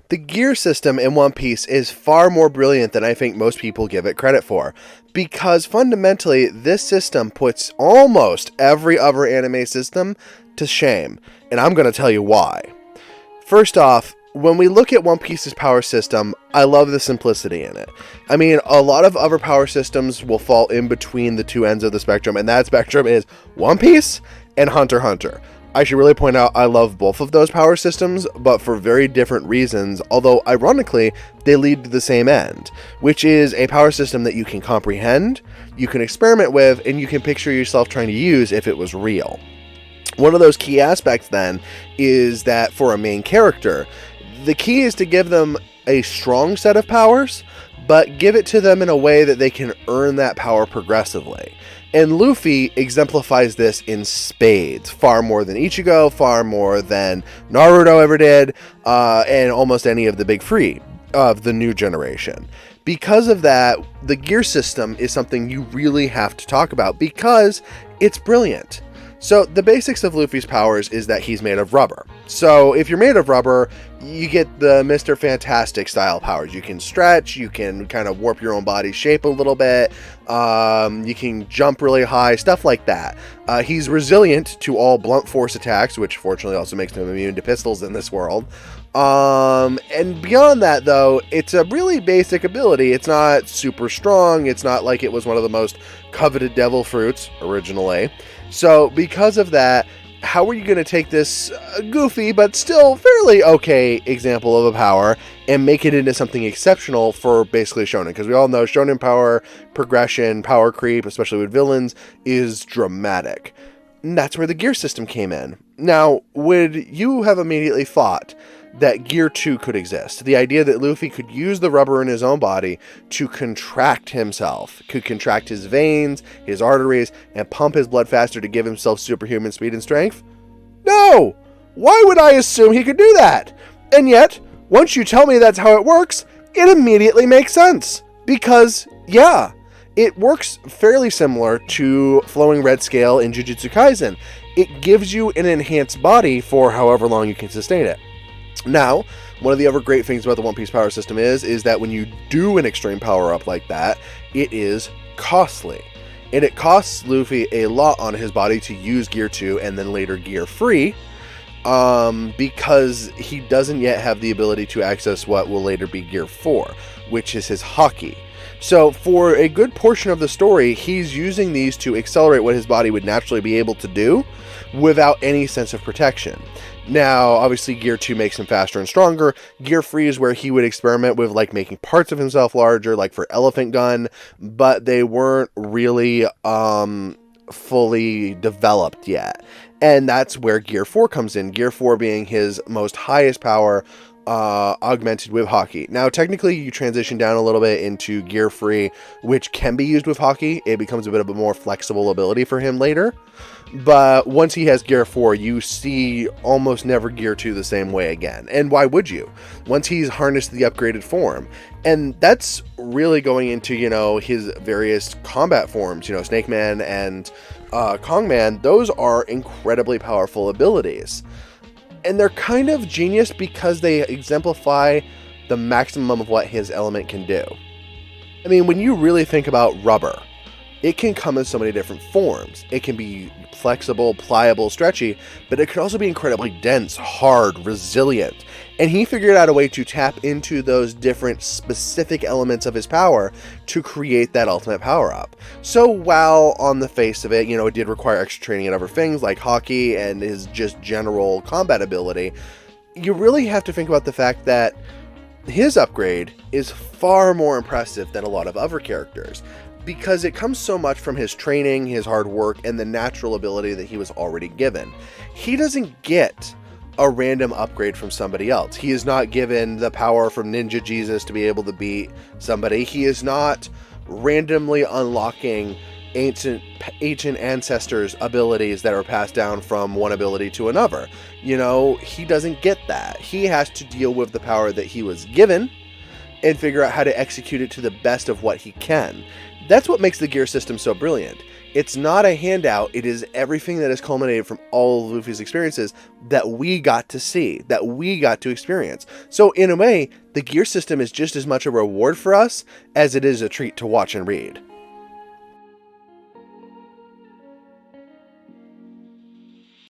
The gear system in One Piece is far more brilliant than I think most people give it credit for, because fundamentally, this system puts almost every other anime system to shame, and I'm going to tell you why. First off, when we look at One Piece's power system, I love the simplicity in it. I mean, a lot of other power systems will fall in between the two ends of the spectrum, and that spectrum is One Piece and Hunter x Hunter. I should really point out I love both of those power systems, but for very different reasons, although ironically, they lead to the same end, which is a power system that you can comprehend, you can experiment with, and you can picture yourself trying to use if it was real. One of those key aspects then is that for a main character, the key is to give them a strong set of powers, but give it to them in a way that they can earn that power progressively. And Luffy exemplifies this in spades, far more than Ichigo, far more than Naruto ever did, and almost any of the big three of the new generation. Because of that, the gear system is something you really have to talk about because it's brilliant. So the basics of Luffy's powers is that he's made of rubber. So if you're made of rubber, you get the Mr. Fantastic style powers. You can stretch, you can kind of warp your own body shape a little bit, you can jump really high, stuff like that. He's resilient to all blunt force attacks, which fortunately also makes him immune to pistols in this world. And beyond that, though, it's a really basic ability. It's not super strong. It's not like it was one of the most coveted devil fruits originally. So because of that, how are you going to take this goofy but still fairly okay example of a power and make it into something exceptional for basically shonen? Because we all know shonen power progression, power creep, especially with villains, is dramatic. And that's where the gear system came in. Now, would you have immediately thought that Gear 2 could exist? The idea that Luffy could use the rubber in his own body to contract himself, could contract his veins, his arteries, and pump his blood faster to give himself superhuman speed and strength? No! Why would I assume he could do that? And yet, once you tell me that's how it works, it immediately makes sense. Because, yeah, it works fairly similar to flowing red scale in Jujutsu Kaisen. It gives you an enhanced body for however long you can sustain it. Now, one of the other great things about the One Piece power system is that when you do an extreme power up like that, it is costly. And it costs Luffy a lot on his body to use Gear 2 and then later Gear 3, because he doesn't yet have the ability to access what will later be Gear 4, which is his Haki. So for a good portion of the story, he's using these to accelerate what his body would naturally be able to do without any sense of protection. Now, obviously, Gear 2 makes him faster and stronger. Gear 3 is where he would experiment with, like, making parts of himself larger, like for Elephant Gun, but they weren't really fully developed yet. And that's where Gear 4 comes in. Gear 4 being his most highest power, augmented with Haki. Now, technically, you transition down a little bit into Gear 3, which can be used with Haki. It becomes a bit of a more flexible ability for him later. But once he has Gear 4, you see almost never Gear 2 the same way again. And why would you? Once he's harnessed the upgraded form. And that's really going into, his various combat forms. Snake Man and Kong Man, those are incredibly powerful abilities. And they're kind of genius because they exemplify the maximum of what his element can do. I mean, when you really think about rubber, it can come in so many different forms. It can be flexible, pliable, stretchy, but it can also be incredibly dense, hard, resilient. And he figured out a way to tap into those different specific elements of his power to create that ultimate power-up. So while on the face of it, it did require extra training in other things like Haki and his just general combat ability, you really have to think about the fact that his upgrade is far more impressive than a lot of other characters, because it comes so much from his training, his hard work, and the natural ability that he was already given. He doesn't get a random upgrade from somebody else. He is not given the power from Ninja Jesus to be able to beat somebody. He is not randomly unlocking ancient ancestors' abilities that are passed down from one ability to another. He doesn't get that. He has to deal with the power that he was given and figure out how to execute it to the best of what he can. That's what makes the gear system so brilliant. It's not a handout. It is everything that is culminated from all of Luffy's experiences that we got to see, that we got to experience. So in a way, the gear system is just as much a reward for us as it is a treat to watch and read.